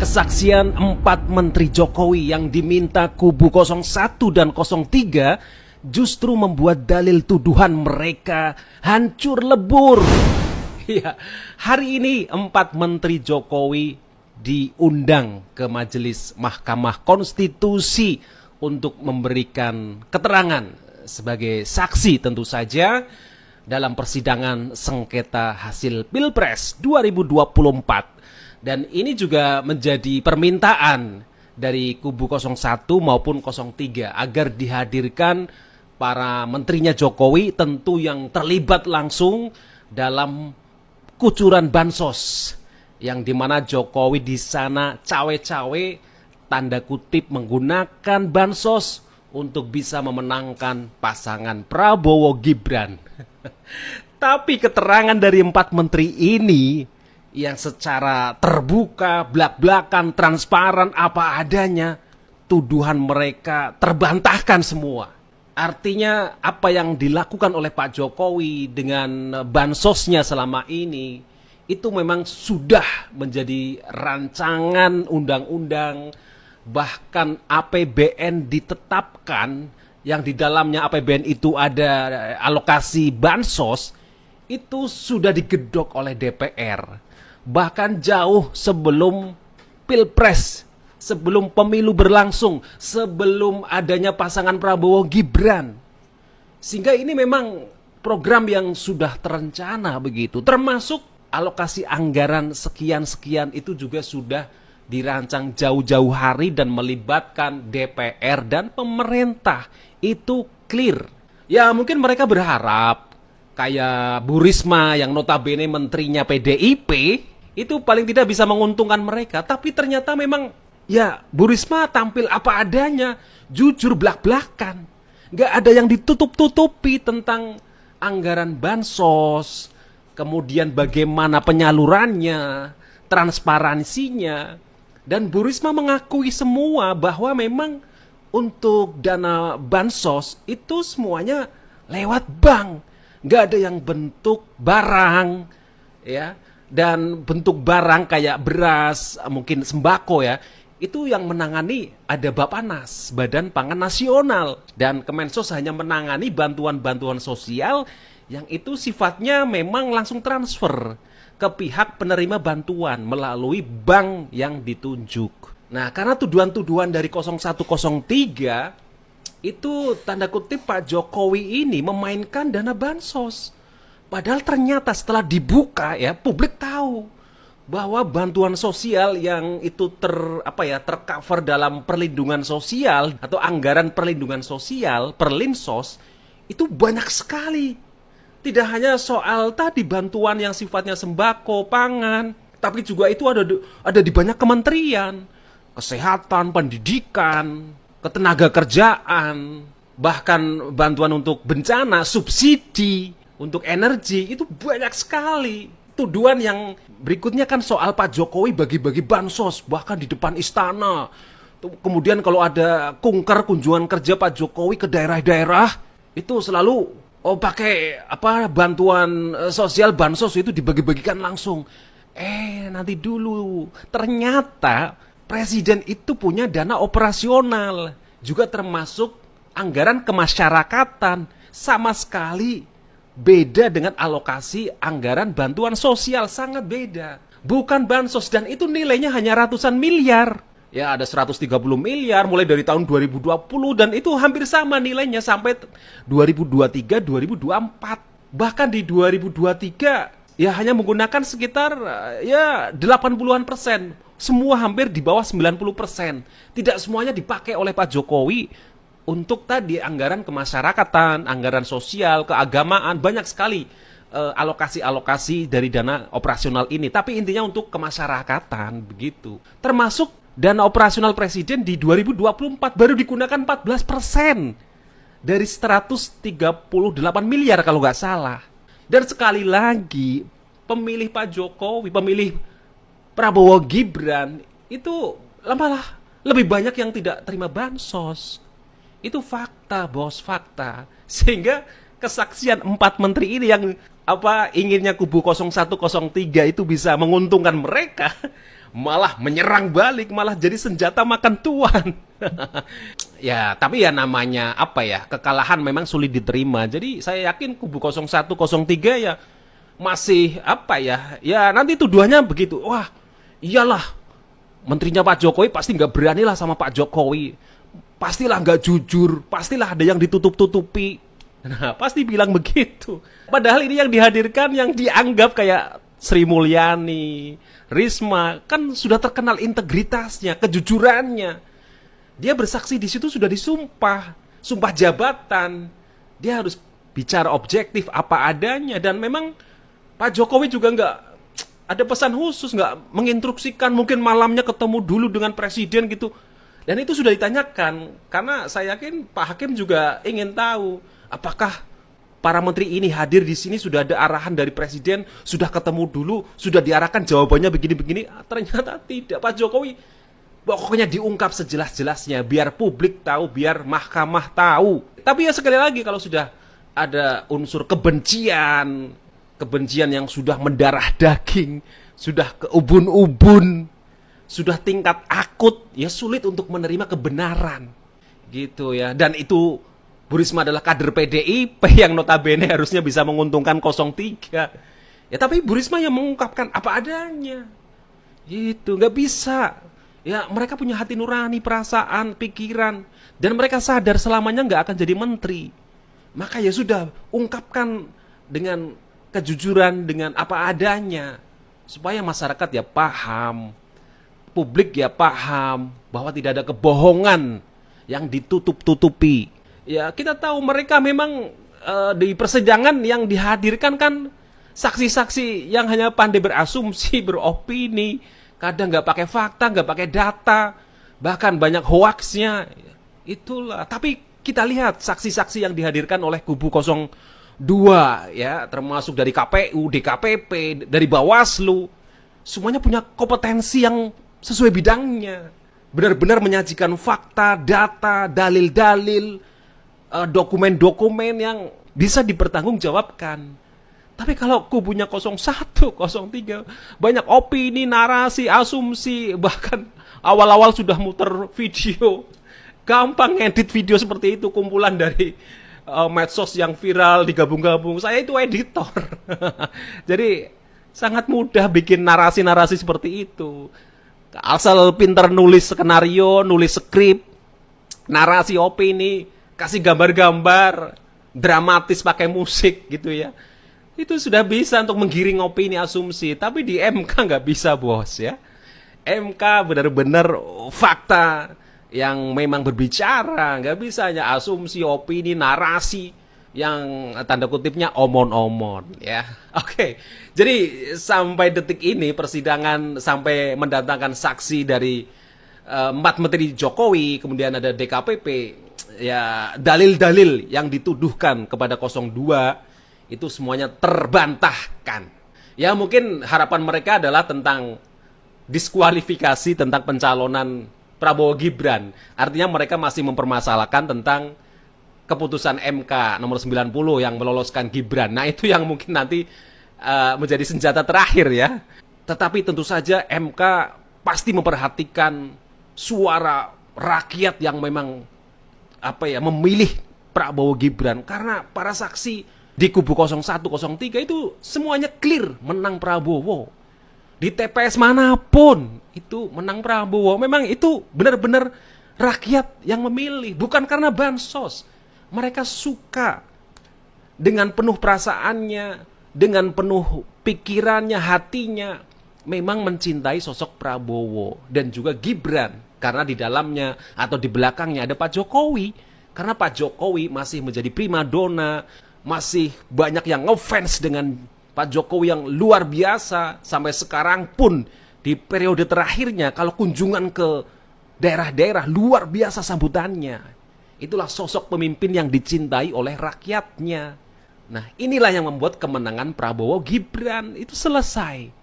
Kesaksian 4 Menteri Jokowi yang diminta kubu 01 dan 03 justru membuat dalil tuduhan mereka hancur lebur. Ya, hari ini 4 Menteri Jokowi diundang ke Majelis Mahkamah Konstitusi untuk memberikan keterangan sebagai saksi tentu saja dalam persidangan sengketa hasil Pilpres 2024. Dan ini juga menjadi permintaan dari kubu 01 maupun 03 agar dihadirkan para menterinya Jokowi, tentu yang terlibat langsung dalam kucuran bansos, yang dimana Jokowi di sana cawe-cawe tanda kutip menggunakan bansos untuk bisa memenangkan pasangan Prabowo Gibran. Tapi keterangan dari 4 menteri ini yang secara terbuka, blak-blakan, transparan, apa adanya, tuduhan mereka terbantahkan semua. Artinya apa yang dilakukan oleh Pak Jokowi dengan bansosnya selama ini itu memang sudah menjadi rancangan undang-undang, bahkan APBN ditetapkan yang di dalamnya APBN itu ada alokasi bansos, itu sudah digedok oleh DPR. Bahkan jauh sebelum Pilpres, sebelum pemilu berlangsung, sebelum adanya pasangan Prabowo Gibran. Sehingga ini memang program yang sudah terencana begitu. Termasuk alokasi anggaran sekian-sekian itu juga sudah dirancang jauh-jauh hari dan melibatkan DPR dan pemerintah. Itu clear. Ya mungkin mereka berharap kayak Bu Risma yang notabene menterinya PDIP itu paling tidak bisa menguntungkan mereka. Tapi ternyata memang ya Bu Risma tampil apa adanya, jujur blak-blakan. Gak ada yang ditutup-tutupi tentang anggaran bansos, kemudian bagaimana penyalurannya, transparansinya. Dan Bu Risma mengakui semua bahwa memang untuk dana bansos itu semuanya lewat bank. Gak ada yang bentuk barang, ya. Dan bentuk barang kayak beras, mungkin sembako ya, itu yang menangani ada Bappenas, Badan Pangan Nasional. Dan Kemensos hanya menangani bantuan-bantuan sosial yang itu sifatnya memang langsung transfer ke pihak penerima bantuan melalui bank yang ditunjuk. Nah, karena tuduhan-tuduhan dari 0103 itu tanda kutip Pak Jokowi ini memainkan dana bansos. Padahal ternyata setelah dibuka ya, publik tahu bahwa bantuan sosial yang itu tercover dalam perlindungan sosial atau anggaran perlindungan sosial, Perlinsos, itu banyak sekali. Tidak hanya soal tadi bantuan yang sifatnya sembako, pangan, tapi juga itu ada di banyak kementerian, kesehatan, pendidikan, ketenaga kerjaan, bahkan bantuan untuk bencana, subsidi untuk energi, itu banyak sekali. Tuduhan yang berikutnya kan soal Pak Jokowi bagi-bagi bansos, bahkan di depan istana. Kemudian kalau ada kunjungan kerja Pak Jokowi ke daerah-daerah, itu selalu pakai bantuan sosial bansos itu dibagi-bagikan langsung. Nanti dulu, ternyata Presiden itu punya dana operasional, juga termasuk anggaran kemasyarakatan, sama sekali beda dengan alokasi anggaran bantuan sosial, sangat beda. Bukan bansos, dan itu nilainya hanya ratusan miliar. Ya ada 130 miliar mulai dari tahun 2020, dan itu hampir sama nilainya sampai 2023-2024. Bahkan di 2023 ya hanya menggunakan sekitar 80-an%. Semua hampir di bawah 90%. Tidak semuanya dipakai oleh Pak Jokowi untuk tadi anggaran kemasyarakatan, anggaran sosial, keagamaan, banyak sekali alokasi-alokasi dari dana operasional ini. Tapi intinya untuk kemasyarakatan begitu. Termasuk dana operasional Presiden di 2024 baru digunakan 14% dari 138 miliar kalau nggak salah. Dan sekali lagi pemilih Pak Jokowi, pemilih Prabowo Gibran itu malah lebih banyak yang tidak terima bansos. Itu fakta, bos, fakta. Sehingga kesaksian 4 menteri ini yang inginnya kubu 0103 itu bisa menguntungkan mereka, malah menyerang balik, malah jadi senjata makan tuan. Ya, tapi ya namanya apa ya, kekalahan memang sulit diterima. Jadi saya yakin kubu 01, 03 ya masih apa ya, ya nanti tuduhannya begitu. Wah, iyalah, menterinya Pak Jokowi pasti nggak berani lah sama Pak Jokowi. Pastilah nggak jujur, pastilah ada yang ditutup-tutupi. Nah, pasti bilang begitu. Padahal ini yang dihadirkan yang dianggap kayak Sri Mulyani, Risma, kan sudah terkenal integritasnya, kejujurannya. Dia bersaksi di situ sudah disumpah, sumpah jabatan. Dia harus bicara objektif apa adanya, dan memang Pak Jokowi juga nggak ada pesan khusus, nggak menginstruksikan mungkin malamnya ketemu dulu dengan presiden gitu. Dan itu sudah ditanyakan, karena saya yakin Pak Hakim juga ingin tahu apakah para menteri ini hadir di sini sudah ada arahan dari presiden, sudah ketemu dulu, sudah diarahkan jawabannya begini-begini. Ternyata tidak. Pak Jokowi pokoknya diungkap sejelas-jelasnya, biar publik tahu, biar mahkamah tahu. Tapi ya sekali lagi, kalau sudah ada unsur kebencian, kebencian yang sudah mendarah daging, sudah ke ubun-ubun, sudah tingkat akut, ya sulit untuk menerima kebenaran. Gitu ya. Dan itu Bu Risma adalah kader PDIP yang notabene harusnya bisa menguntungkan 03. Ya tapi Bu Risma yang mengungkapkan apa adanya. Gitu, nggak bisa. Ya mereka punya hati nurani, perasaan, pikiran. Dan mereka sadar selamanya nggak akan jadi menteri. Maka ya sudah, ungkapkan dengan kejujuran, dengan apa adanya. Supaya masyarakat ya paham, publik ya paham bahwa tidak ada kebohongan yang ditutup-tutupi. Ya kita tahu mereka memang di persidangan yang dihadirkan kan saksi-saksi yang hanya pandai berasumsi, beropini, kadang nggak pakai fakta, nggak pakai data, bahkan banyak hoaxnya. Itulah. Tapi kita lihat saksi-saksi yang dihadirkan oleh kubu 02 ya, termasuk dari KPU, DKPP, dari Bawaslu, semuanya punya kompetensi yang sesuai bidangnya. Benar-benar menyajikan fakta, data, dalil-dalil, dokumen-dokumen yang bisa dipertanggungjawabkan. Tapi kalau kubunya 01, 03, banyak opini, narasi, asumsi, bahkan awal-awal sudah muter video. Gampang ngedit video seperti itu, kumpulan dari medsos yang viral digabung-gabung. Saya itu editor. Jadi sangat mudah bikin narasi-narasi seperti itu. Asal pinter nulis skenario, nulis skrip, narasi opini, kasih gambar-gambar dramatis pakai musik gitu ya, itu sudah bisa untuk menggiring opini, asumsi. Tapi di MK nggak bisa, bos ya. MK benar-benar fakta yang memang berbicara, nggak bisa hanya asumsi, opini, narasi yang tanda kutipnya omon-omon ya. Oke, jadi sampai detik ini persidangan sampai mendatangkan saksi dari 4 menteri Jokowi, kemudian ada DKPP. Ya, dalil-dalil yang dituduhkan kepada 02 itu semuanya terbantahkan. Ya, mungkin harapan mereka adalah tentang diskualifikasi, tentang pencalonan Prabowo Gibran. Artinya mereka masih mempermasalahkan tentang keputusan MK nomor 90 yang meloloskan Gibran. Nah, itu yang mungkin nanti menjadi senjata terakhir ya. Tetapi tentu saja MK pasti memperhatikan suara rakyat yang memang memilih Prabowo Gibran, karena para saksi di kubu 01, 03 itu semuanya clear menang Prabowo. Di TPS manapun itu menang Prabowo. Memang itu benar-benar rakyat yang memilih, bukan karena bansos. Mereka suka dengan penuh perasaannya, dengan penuh pikirannya, hatinya, memang mencintai sosok Prabowo dan juga Gibran. Karena di dalamnya atau di belakangnya ada Pak Jokowi. Karena Pak Jokowi masih menjadi primadona, masih banyak yang ngefans dengan Pak Jokowi yang luar biasa. Sampai sekarang pun di periode terakhirnya kalau kunjungan ke daerah-daerah luar biasa sambutannya. Itulah sosok pemimpin yang dicintai oleh rakyatnya. Nah, inilah yang membuat kemenangan Prabowo Gibran itu selesai.